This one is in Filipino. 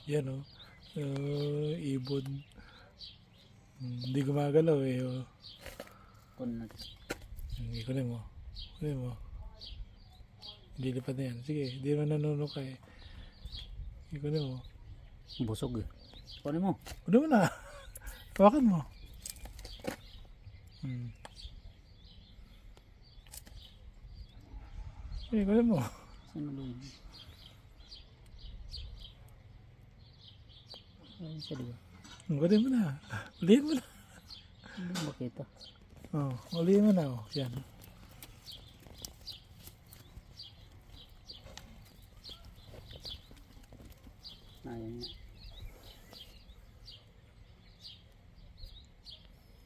Yan o. Ibon. Hindi gumagalaw eh. Oh. Kunin natin. Hindi kunin mo. Kunin mo. Hindi lipat na yan. Sige, hindi naman nanunok ka eh. Hindi kunin mo. Busog eh. Kunin mo. Kunin mo na. Hawakan mo. Sige, kunin mo. Saan mo yun? Ayun siya diba? Kunin mo na. Ulihin mo na. Hindi mo makita. Oh, ulihin mo na. Oh. Yan. Ayun nga.